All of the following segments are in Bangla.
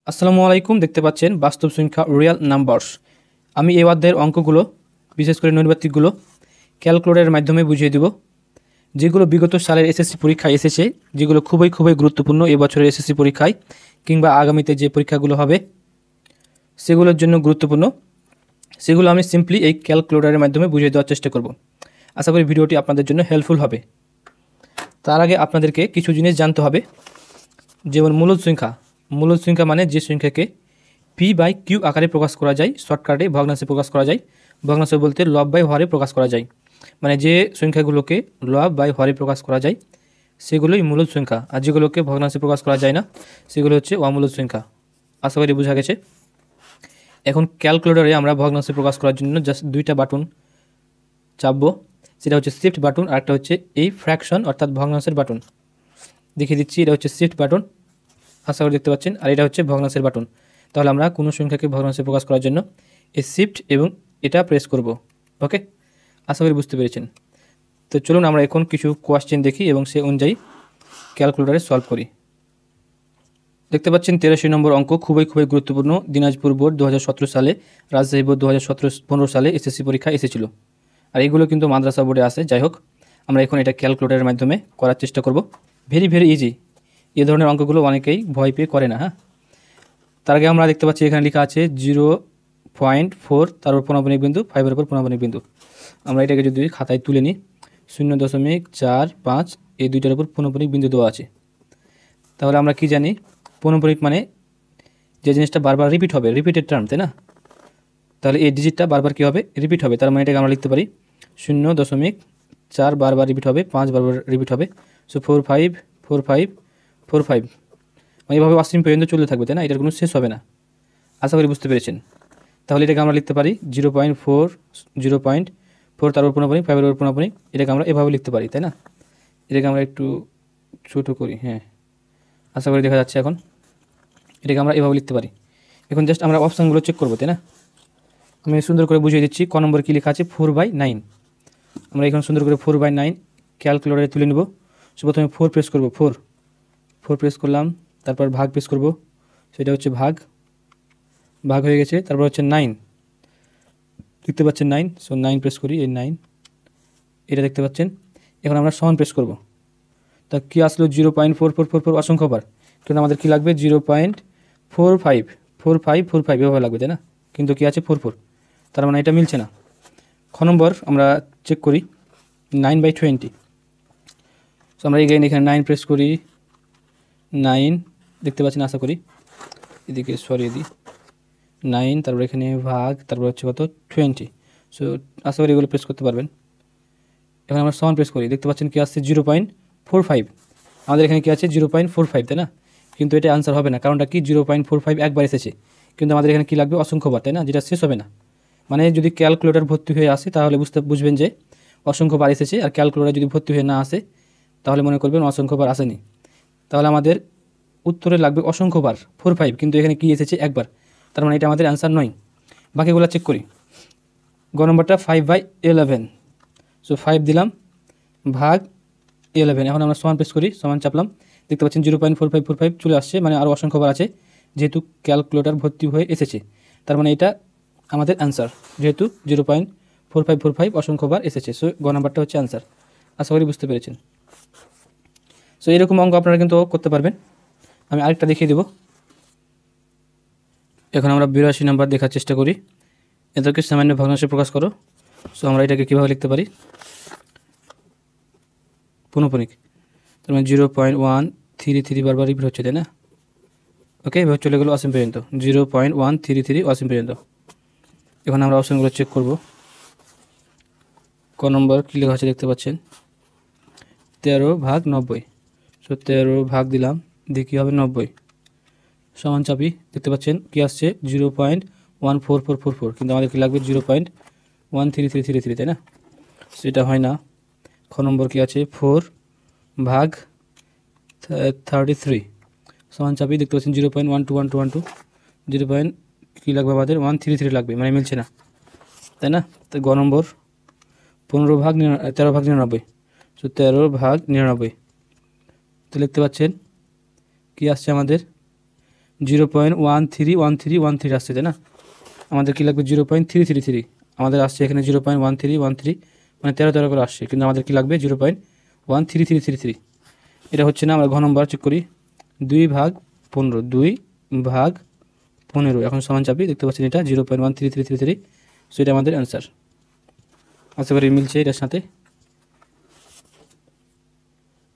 আসসালামু আলাইকুম। দেখতে পাচ্ছেন বাস্তব সংখ্যা রিয়েল নাম্বারস। আমি এই অধ্যায়ের অঙ্কগুলো বিশেষ করে নৈর্ব্যক্তিকগুলো ক্যালকুলেটরের মাধ্যমে বুঝিয়ে দিব, যেগুলো বিগত সালের এসএসসি পরীক্ষায় এসেছে, যেগুলো খুবই গুরুত্বপূর্ণ এবছরের এসএসসি পরীক্ষায় কিংবা আগামীতে যে পরীক্ষাগুলো হবে সেগুলোর জন্য গুরুত্বপূর্ণ। সেগুলো আমি সিম্পলি এই ক্যালকুলেটরের মাধ্যমে বুঝিয়ে দেওয়ার চেষ্টা করব। আশা করি ভিডিওটি আপনাদের জন্য হেল্পফুল হবে। তার আগে আপনাদেরকে কিছু জিনিস জানতে হবে, যেমন মূলদ সংখ্যা মানে যে সংখ্যাকে পি বাই কিউ আকারে প্রকাশ করা যায়, শর্টকাটে ভগ্নাংশে প্রকাশ করা যায়। ভগ্নাংশ বলতে লব বাই হরে প্রকাশ করা যায়, মানে যে সংখ্যাগুলোকে লব বাই হরে প্রকাশ করা যায় সেগুলোই মূলদ সংখ্যা, আর যেগুলোকে ভগ্নাংশে প্রকাশ করা যায় না সেগুলো হচ্ছে অমূলদ সংখ্যা। আশা করি বোঝা গেছে। এখন ক্যালকুলেটরে আমরা ভগ্নাংশে প্রকাশ করার জন্য জাস্ট দুইটা বাটন চাপবো, সেটা হচ্ছে শিফট বাটন আর একটা হচ্ছে এই ফ্র্যাকশন অর্থাৎ ভগ্নাংশের বাটন। দেখিয়ে দিচ্ছি, এটা হচ্ছে শিফট বাটন, আশা করি দেখতে পাচ্ছেন, আর এটা হচ্ছে ভগ্নাংশের বাটন। তাহলে আমরা কোনো সংখ্যাকে ভগ্নাংশে প্রকাশ করার জন্য এই শিফট এবং এটা প্রেস করব। ওকে, আশা করি বুঝতে পেরেছেন। তো চলুন আমরা এখন কিছু কোয়েশ্চেন দেখি এবং সে অনুযায়ী ক্যালকুলেটরে সলভ করি। দেখতে পাচ্ছেন 83 নম্বর অঙ্ক, খুবই গুরুত্বপূর্ণ। দিনাজপুর বোর্ড 2017 সালে, রাজশাহী বোর্ড 2015 সালে এসএসসি পরীক্ষা এসেছিল, আর এগুলো কিন্তু মাদ্রাসা বোর্ডে আসে। যাই হোক, আমরা এখন এটা ক্যালকুলেটরের মাধ্যমে করার চেষ্টা করব। Very easy. এ ধরনের অঙ্কগুলো অনেকেই ভয় পেয়ে করে না। তার আগে আমরা দেখতে পাচ্ছি এখানে লেখা আছে 0.4, তারপর পূর্ণাবনিক বিন্দু, 5-এর উপর পূর্ণাবনিক বিন্দু। আমরা এটাকে যদি খাতায় তুলে নিই, 0.45 এই দুইটার উপর পূর্ণাবনিক বিন্দু দেওয়া আছে। তাহলে আমরা কি জানি, পূর্ণাবনিক মানে যে জিনিসটা বারবার রিপিট হবে, রিপিটেড টার্ম, তাই না? তাহলে এই ডিজিটটা বারবার কী হবে, রিপিট হবে। তার মানে এটাকে আমরা লিখতে পারি 0.4 বারবার রিপিট হবে, 5 বারবার রিপিট হবে। সো 4 5 মানে এভাবে অসীম পর্যন্ত চলতে থাকবে, তাই না? এটার কোনো শেষ হবে না। আশা করি বুঝতে পেরেছেন। তাহলে এটাকে আমরা লিখতে পারি 0.4 তারপর পূর্ণাবনিক, 5-এর উপর পূর্ণাবনিক। এটাকে আমরা এভাবে লিখতে পারি, তাই না? এটাকে আমরা একটু ছোটো করি, হ্যাঁ, আশা করি দেখা যাচ্ছে। এখন এটাকে আমরা এভাবে লিখতে পারি। এখন জাস্ট আমরা অপশানগুলো চেক করবো, তাই না? আমি সুন্দর করে বুঝিয়ে দিচ্ছি। ক নম্বর কী লেখা আছে, 4/9। আমরা এখানে সুন্দর করে 4/9 ক্যালকুলেটরে তুলে নেব। সো প্রথমে 4 প্রেস করব, 4 প্রেস করলাম, তারপর ভাগ প্রেস করব, সেটা হচ্ছে ভাগ হয়ে গেছে। তারপর হচ্ছে 9, দেখতে পাচ্ছেন 9, সো 9 প্রেস করি, এই 9 এটা দেখতে পাচ্ছেন। এখন আমরা সমান প্রেস করব। তা কী আসলো, 0.4444 অসংখ্যবার, কিন্তু আমাদের কী লাগবে 0.45 এভাবে লাগবে, তাই না? কিন্তু কী আছে 44, তার মানে এটা মিলছে না। খ নম্বর আমরা চেক করি 9/20। সো আমরা এখানে 9 প্রেস করি, 9 দেখতে পাচ্ছেন আশা করি, এদিকে সরিয়ে দিই, 9, তারপর এখানে ভাগ, তারপর হচ্ছে কত 20। সো আশা করি এগুলো প্রেস করতে পারবেন। এখন আমরা সমান প্রেস করি, দেখতে পাচ্ছেন কী আসছে 0.45। আমাদের এখানে কী আছে 0.45, তাই না? কিন্তু এটা আনসার হবে না, কারণটা কি, 0.45 একবার এসেছে, কিন্তু আমাদের এখানে কী লাগবে অসংখ্যবার, তাই না? যেটা শেষ হবে না। মানে যদি ক্যালকুলেটর ভর্তি হয়ে আসে তাহলে বুঝবেন যে অসংখ্যবার এসেছে, আর ক্যালকুলেটর যদি ভর্তি হয়ে না আসে তাহলে মনে করবেন অসংখ্যবার আসেনি। তাহলে আমাদের উত্তরে লাগবে অসংখ্যবার 45, কিন্তু এখানে কী এসেছে একবার, তার মানে এটা আমাদের অ্যান্সার নয়। বাকিগুলো চেক করি। গ নম্বরটা 5/11। সো 5 দিলাম, ভাগ 11। এখন আমরা সমান প্রেস করি, সমান চাপলাম, দেখতে পাচ্ছেন 0.4545 চলে আসছে, মানে আরও অসংখ্যবার আছে, যেহেতু ক্যালকুলেটর ভর্তি হয়ে এসেছে। তার মানে এটা আমাদের অ্যান্সার, যেহেতু 0.4545 অসংখ্যবার এসেছে। সো গ নাম্বারটা হচ্ছে অ্যান্সার। আশা করি বুঝতে পেরেছেন। সো এরকম অঙ্ক আপনারা কিন্তু করতে পারবেন। আমি আরেকটা দেখিয়ে দেবো। এখন আমরা 82 নাম্বার দেখার চেষ্টা করি। এদেরকে সামান্য ভগ্নাংশে প্রকাশ করো। সো আমরা এটাকে কীভাবে লিখতে পারি, পুনঃপনিক, তার মানে 0.133 বারবার রিপিট হচ্ছে, তাই না? ওকে, এভাবে চলে গেলো অসীম পর্যন্ত, 0.133 অসীম পর্যন্ত। এখন আমরা অপশানগুলো চেক করব। ক নম্বর কী লেখা আছে দেখতে পাচ্ছেন 13/90। সো 13 ভাগ দিলাম, দিয়ে কী হবে 90, সমান চাপি, দেখতে পাচ্ছেন কী আসছে 0.14444, কিন্তু আমাদের কী লাগবে 0.13333, তাই না? সেটা হয় না। খ নম্বর কী আছে 4/33, সমান চাপি, দেখতে পাচ্ছেন 0.12122, 0. কী লাগবে আমাদের 133 লাগবে, মানে মিলছে না, তাই না? তো গ নম্বর 13/99। সো 13/99, তো লিখতে পাচ্ছেন কী আসছে আমাদের 0.131313 আসছে, তাই না? আমাদের কী লাগবে 0.333, আমাদের আসছে এখানে 0.1313, মানে 13 করে আসছে, কিন্তু আমাদের কী লাগবে 0.13333। এটা হচ্ছে না, আমরা ঘ নম্বর চেক করি। 2/15, 2/15, এখন সমান চাপি, দেখতে পাচ্ছেন এটা 0.13333। সো এটা আমাদের অ্যান্সার। আশা করি মিলছে এটার সাথে।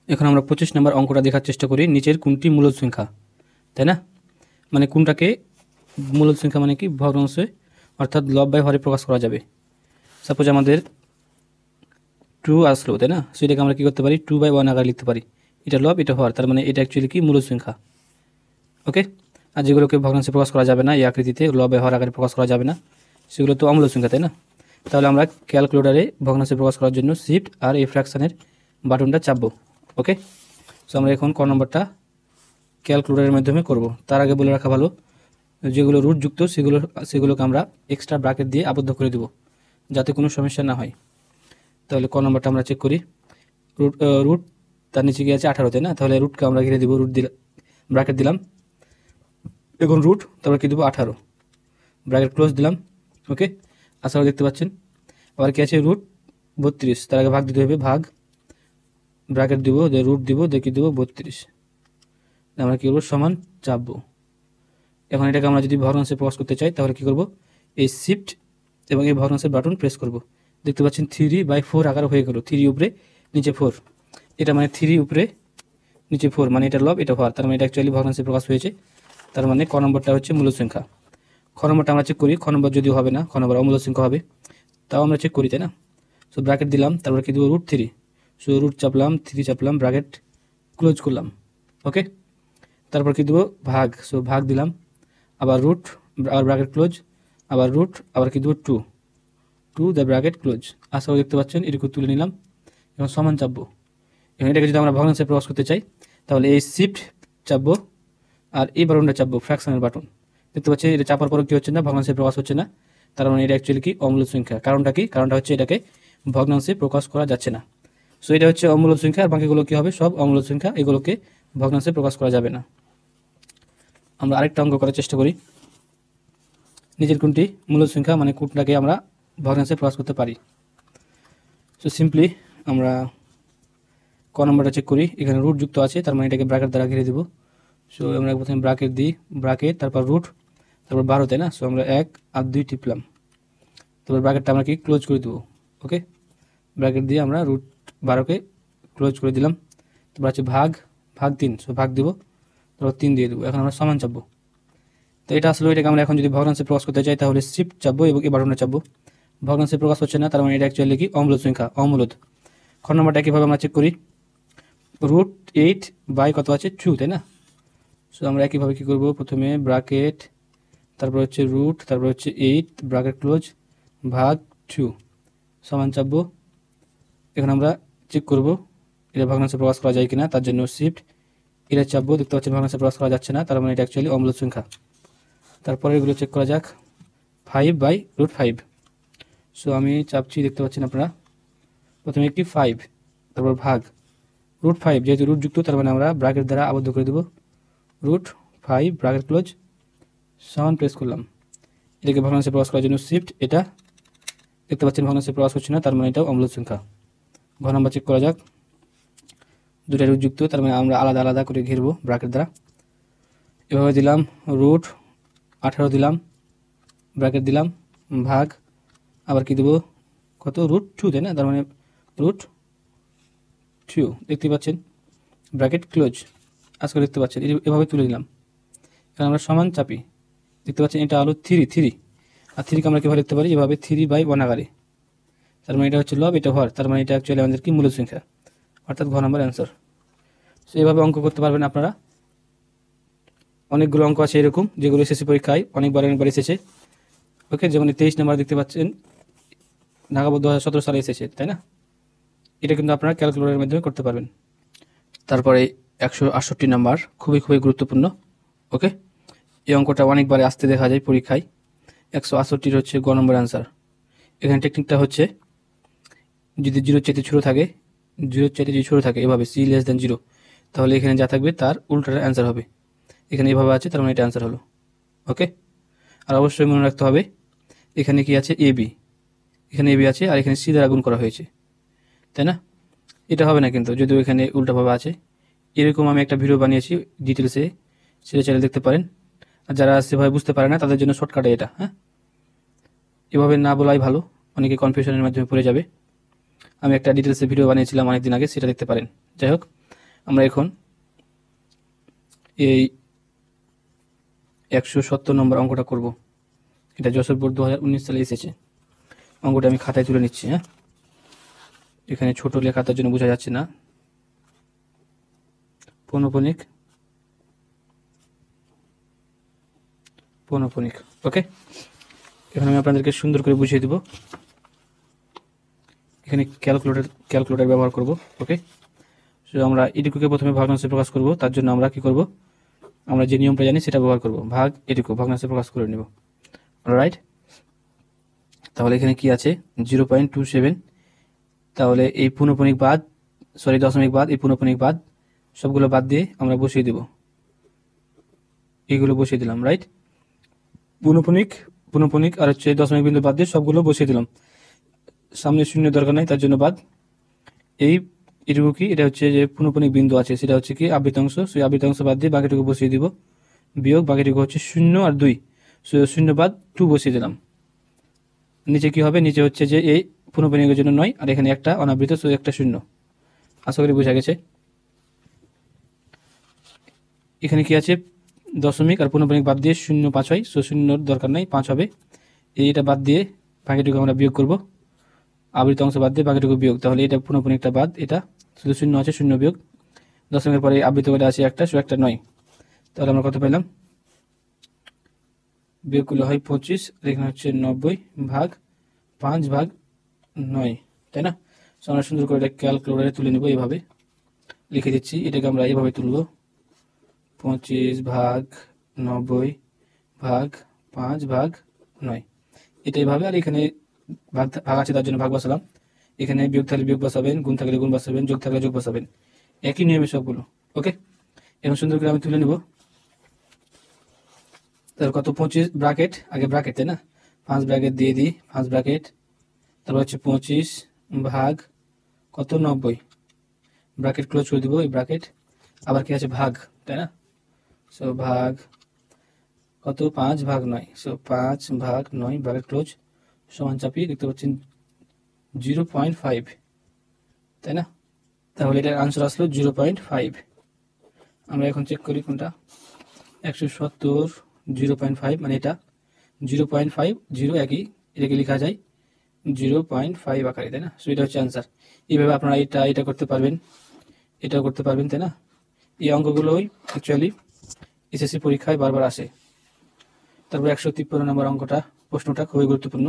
এখন আমরা 25 নম্বর অঙ্কটা দেখার চেষ্টা করি। নিচের কোনটি মূলদ সংখ্যা, তাই না? মানে কোনটাকে মূলদ সংখ্যা মানে কি ভগ্নাংশে অর্থাৎ লব বাই হরে প্রকাশ করা যাবে। সাপোজ আমাদের 2 আসলো, তাই না? সেটাকে আমরা কী করতে পারি 2/1 আকারে লিখতে পারি। এটা লব, এটা হর, তার মানে এটা অ্যাকচুয়ালি কি মূলদ সংখ্যা। ওকে, আর যেগুলোকে ভগ্নাংশে প্রকাশ করা যাবে না, এই আকৃতিতে লব বাই হর আকারে প্রকাশ করা যাবে না, সেগুলো তো অমূলদ সংখ্যা, তাই না? তাহলে আমরা ক্যালকুলেটারে ভগ্নাংশে প্রকাশ করার জন্য শিফট আর এই ফ্র্যাকশানের বাটনটা চাপবো। ওকে, সো আমরা এখন ক নম্বরটা ক্যালকুলেটারের মাধ্যমে করব। তার আগে বলে রাখা ভালো, যেগুলো রুটযুক্ত সেগুলোকে আমরা এক্সট্রা ব্র্যাকেট দিয়ে আবদ্ধ করে দেব, যাতে কোনো সমস্যা না হয়। তাহলে ক নম্বরটা আমরা চেক করি। রুট তার নিচে গিয়ে আছে 18, তাই না? তাহলে রুটকে আমরা ঘিরে দেবো, রুট দিলাম, ব্র্যাকেট দিলাম, এখন রুট, তারপর কী দেবো 18, ব্র্যাকেট ক্লোজ দিলাম। ওকে, আশা করি দেখতে পাচ্ছেন। আবার কী আছে রুট 32, তার আগে ভাগ দিতে হবে, ভাগ, ব্র্যাকেট দিব, রুট দিব, দেখি দেবো 32, আমরা কী করবো সমান চাপবো। এখন এটাকে আমরা যদি ভগ্নাংশে প্রকাশ করতে চাই তাহলে কী করব, এই শিফট এবং এই ভগ্নাংশের বাটন প্রেস করব। দেখতে পাচ্ছেন 3/4 আকার হয়ে গেল, 3 উপরে নিচে 4, এটা মানে 3 উপরে নিচে 4, মানে এটা লব, এটা হর, তার মানে এটা অ্যাকচুয়ালি ভগ্নাংশে প্রকাশ হয়েছে। তার মানে ক নম্বরটা হচ্ছে মূলদ সংখ্যা। খ নম্বরটা আমরা চেক করি, খ নম্বর যদিও হবে না, খ নম্বর অমূলদ সংখ্যা হবে, তাও আমরা চেক করি, তাই না? সো ব্র্যাকেট দিলাম, তারপরে কী দেবো রুট 3, সো রুট চাপলাম, 3 চাপলাম, ব্র্যাকেট ক্লোজ করলাম। ওকে, তারপর কী দেবো ভাগ, সো ভাগ দিলাম, আবার রুট, আবার ব্র্যাকেট ক্লোজ, আবার রুট, আবার কী দেবো 2 দ্য ব্র্যাকেট ক্লোজ। আশা করি দেখতে পাচ্ছেন, এটুকু তুলে নিলাম, এবং সমান চাপবো। এবং এটাকে যদি আমরা ভগ্নাংশে প্রকাশ করতে চাই তাহলে এই শিফট চাপবো আর এই বাটনটা চাপবো, ফ্র্যাকশনের বাটন। দেখতে পাচ্ছেন এটা চাপার পরে কী হচ্ছে না, ভগ্নাংশে প্রকাশ হচ্ছে না, তার মানে এটা অ্যাকচুয়ালি কি অমূলদ সংখ্যা। কারণটা কি? কারণটা হচ্ছে এটাকে ভগ্নাংশে প্রকাশ করা যাচ্ছে না। সো এটা হচ্ছে অমূলদ সংখ্যা, আর বাকিগুলো কী হবে সব অমূলদ সংখ্যা, এগুলোকে ভগ্নাংশে প্রকাশ করা যাবে না। আমরা আরেকটা অঙ্ক করার চেষ্টা করি। নিচের কোনটি মূলদ সংখ্যা, মানে কোনটাকে আমরা ভগ্নাংশে প্রকাশ করতে পারি। সো সিম্পলি আমরা ক নম্বরটা চেক করি। এখানে রুট যুক্ত আছে, তার মানে এটাকে ব্র্যাকেট দ্বারা ঘিরে দেব। সো আমরা প্রথমে ব্র্যাকেট দিই, ব্র্যাকেট, তারপর রুট, তারপর 12, তাই না? সো আমরা 1 আর 2 টিপলাম, তারপর ব্র্যাকেটটা আমরা কি ক্লোজ করে দেবো। ওকে, ব্র্যাকেট দিয়ে আমরা রুট 12কে ক্লোজ করে দিলাম। তারপর আছে ভাগ, ভাগ 3, সো ভাগ দিব, তারপর 3 দিয়ে দেবো। এখন আমরা সমান চাপবো। তো এটা আসলে এটাকে আমরা এখন যদি ভগ্নাংশে প্রকাশ করতে চাই তাহলে শিফট চাপবো এবং এই বাটনটা চাপবো। ভগ্নাংশে প্রকাশ হচ্ছে না, তার মানে এটা অ্যাকচুয়ালি কি অমূলদ সংখ্যা, অমূলদ। খ নম্বরটা কীভাবে আমরা চেক করি, রুট 8 বাই কত আছে 2, তাই না? সো আমরা একইভাবে কী করবো, প্রথমে ব্র্যাকেট, তারপর হচ্ছে রুট, তারপর হচ্ছে 8, ব্র্যাকেট ক্লোজ, ভাগ 2, সমান চাপবো। এখন আমরা চেক করব এটা ভগ্নাংশে প্রকাশ করা যায় কিনা, তার জন্য শিফট এটা চাপবো। দেখতে পাচ্ছেন ভগ্নাংশে প্রকাশ করা যাচ্ছে না, তার মানে এটা অ্যাকচুয়ালি অমূলদ সংখ্যা। তারপরে এগুলো চেক করা যাক, 5/√5। সো আমি চাপছি, দেখতে পাচ্ছেন আপনারা, প্রথমে একটি 5, তারপর ভাগ রুট 5, যেহেতু রুট যুক্ত তার মানে আমরা ব্র্যাকেট দ্বারা আবদ্ধ করে দেবো, রুট 5, ব্র্যাকেট ক্লোজ, সমান প্রেস করলাম। এটাকে ভগ্নাংশে প্রকাশ করার জন্য শিফট এটা, দেখতে পাচ্ছেন ভগ্নাংশে প্রকাশ হচ্ছে না, তার মানে এটাও অমূলদ সংখ্যা। ঘ নম্বর চেক করা যাক, দুটা রুট যুক্ত, তার মানে আমরা আলাদা আলাদা করে ঘিরবো ব্র্যাকেট দ্বারা। এভাবে দিলাম, রুট 18 দিলাম, ব্র্যাকেট দিলাম, ভাগ, আবার কি দেবো কত রুট 2, তাই না? তার মানে রুট 2, দেখতে পাচ্ছেন, ব্র্যাকেট ক্লোজ। আজকে দেখতে পাচ্ছেন এভাবে তুলে দিলাম। এখন আমরা সমান চাপি, দেখতে পাচ্ছেন এটা হলো 3, আর 3কে আমরা কীভাবে লিখতে পারি, এভাবে 3/1 আকারে। তার মানে এটা হচ্ছে লব, এটা হর, তার মানে এটা অ্যাকচুয়ালি আমাদের কি মূলদ সংখ্যা, অর্থাৎ ঘ নম্বর অ্যান্সার। সো এভাবে অঙ্ক করতে পারবেন আপনারা। অনেকগুলো অঙ্ক আছে এরকম যেগুলো এসএসসি পরীক্ষায় অনেকবার এসেছে। ওকে, যেমন 23 নম্বর দেখতে পাচ্ছেন ঢাকা বোর্ড 2017 সালে এসেছে, তাই না? এটা কিন্তু আপনারা ক্যালকুলেটরের মাধ্যমে করতে পারবেন। তারপরে 168 নাম্বার খুবই গুরুত্বপূর্ণ। ওকে, এই অঙ্কটা অনেকবারে আসতে দেখা যায় পরীক্ষায়। 168 হচ্ছে গ নম্বর অ্যান্সার। এখানে টেকনিকটা হচ্ছে যদি 0 চাইতে ছোটো থাকে, 0 চাইতে যদি ছোটো থাকে এভাবে C<0, তাহলে এখানে যা থাকবে তার উল্টার অ্যান্সার হবে। এখানে এভাবে আছে, তার মানে এটা অ্যান্সার হলো। ওকে, আর অবশ্যই মনে রাখতে হবে এখানে কি আছে, এবি, এখানে এবি আছে আর এখানে সি দ্বারা গুণ করা হয়েছে, তাই না? এটা হবে না কিন্তু, যদিও এখানে উল্টাভাবে আছে। এরকম আমি একটা ভিডিও বানিয়েছি ডিটেলসে, সেটা চ্যানেল দেখতে পারেন। আর যারা সেভাবে বুঝতে পারে না তাদের জন্য শর্টকাটে এটা। হ্যাঁ, এভাবে না বলাই ভালো, অনেকে কনফিউশনের মাধ্যমে পড়ে যাবে। আমি একটা ডিটেলসে ভিডিও বানিয়েছিলাম অনেকদিন আগে, সেটা দেখতে পারেন। যাই হোক, আমরা এখন এই 170 নম্বর অঙ্কটা করব। এটা যশোর বোর্ড 2019 সালে এসেছে। অঙ্কটা আমি খাতায় তুলে নিচ্ছি। হ্যাঁ, এখানে ছোট লেখাটার জন্য বোঝা যাচ্ছে না। পৌনঃপুনিক, ওকে। এখন আমি আপনাদেরকে সুন্দর করে বুঝিয়ে দেব। এখানে ক্যালকুলেটর ব্যবহার করব। ওকে, সো আমরা এটুকুকে প্রথমে ভগ্নাংশে প্রকাশ করব। তার জন্য আমরা কি করব, আমরা যে নিয়মটা জানি সেটা ব্যবহার করব। ভাগ এটুকু ভগ্নাংশে প্রকাশ করে নেব। অলরাইট, তাহলে এখানে কি আছে, 0.27। তাহলে এই পৌনঃপুনিক বাদ, সরি দশমিক বাদ, এই পৌনঃপুনিক বাদ, সবগুলো বাদ দিয়ে আমরা বসিয়ে দেব। এইগুলো বসিয়ে দিলাম। রাইট, পৌনঃপুনিক আর হচ্ছে দশমিক বিন্দু বাদ দিয়ে সবগুলো বসিয়ে দিলাম। সামনে শূন্য দরকার নাই, তার জন্য বাদ। এইটুকু কি, এটা হচ্ছে যে পৌনঃপুনিক বিন্দু আছে, সেটা হচ্ছে কি আবৃতাংশ, সেই আবৃতাংশ বাদ দিয়ে বাকিটুকু বসিয়ে দিব। বিয়োগ বাকিটুকু হচ্ছে 0 আর 2, সো 0 বাদ 2 বসিয়ে দিলাম। নিচে কি হবে, নিচে হচ্ছে যে এই পৌনঃপুনিকের জন্য 9 আর এখানে একটা অনাবৃত, সো একটা 0। আশা করি বোঝা গেছে। এখানে কি আছে, দশমিক আর পৌনঃপুনিক বাদ দিয়ে 0 5 হয়, সো 0 দরকার নাই, 5 হবে। এইটা বাদ দিয়ে বাকিটুকু আমরা বিয়োগ করব, আবৃত অংশ বাদ দিয়ে বাকিটুকু বিয়োগ। তাহলে এটা পৌনঃপুনিকটা বাদ, এটা শুধু 0 আছে, 0 বিয়োগ দশমিকের পরে আবৃত করে আছে একটা, সো একটা 9। তাহলে আমরা কত পেলাম, বিয়োগ করলে হয় 25, আর এখানে হচ্ছে 90 ভাগ 5 ভাগ 9, তাই না? সো আমরা সুন্দর করে এটা ক্যালকুলেটরে তুলে নেব। এইভাবে লিখে দিচ্ছি, এটাকে আমরা এইভাবে তুলব, 25 ভাগ 90 ভাগ 5 ভাগ 9, এটা এইভাবে। আর এখানে ভাগ আছে, তার জন্য ভাগ বসালাম। এখানে বিয়োগ থাকলে বিয়োগ বসাবেন, গুণ থাকলে গুণ বসাবেন, যোগ থাকলে যোগ বসাবেন, একই নিয়মে সবগুলো। ওকে, এখন সুন্দর করে আমি তুলে নেব। তাহলে কত, 25 ব্র্যাকেট, আগে ব্র্যাকেট, তাই না? 5 ব্র্যাকেট দিয়ে দিই, 5 ব্র্যাকেট, তারপর হচ্ছে 25 ভাগ কত, 90, ব্র্যাকেট ক্লোজ করে দিব। এই ব্র্যাকেট আবার কি আছে, ভাগ, তাই না? সো ভাগ কত, 5 ভাগ 9, সো 5 ভাগ 9 ব্র্যাকেট ক্লোজ, সমান চাপিয়ে দেখতে পাচ্ছেন 0.5, তাই না? তাহলে এটার আনসার আসলো 0.5। আমরা এখন চেক করি কোনটা, 170 0.5, মানে এটা 0.5, 0 একই, এটাকে লেখা যায় 0.5 আকারে, তাই না? সো এটা হচ্ছে আনসার। এইভাবে আপনারা এটা করতে পারবেন, এটাও করতে পারবেন, তাই না? এই অঙ্কগুলোই অ্যাকচুয়ালি এসএসসি পরীক্ষায় বারবার আসে। তারপর 153 নম্বর অঙ্কটা, প্রশ্নটা খুবই গুরুত্বপূর্ণ।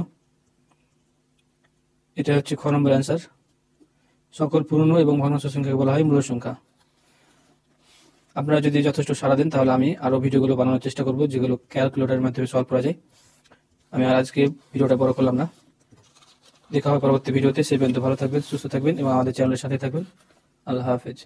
এটা হচ্ছে খ নম্বর অ্যান্সার। সকল পূর্ণ এবং ভগ্নাংশ সংখ্যাকে বলা হয় মূল সংখ্যা। আপনারা যদি যথেষ্ট সাড়া দেন তাহলে আমি আরও ভিডিওগুলো বানানোর চেষ্টা করব, যেগুলো ক্যালকুলেটরের মাধ্যমে সলভ করা যায়। আমি আর আজকে ভিডিওটা বড় করলাম না। দেখা হবে পরবর্তী ভিডিওতে। সে পর্যন্ত ভালো থাকবেন, সুস্থ থাকবেন এবং আমাদের চ্যানেলের সাথে থাকবেন। আল্লাহ হাফেজ।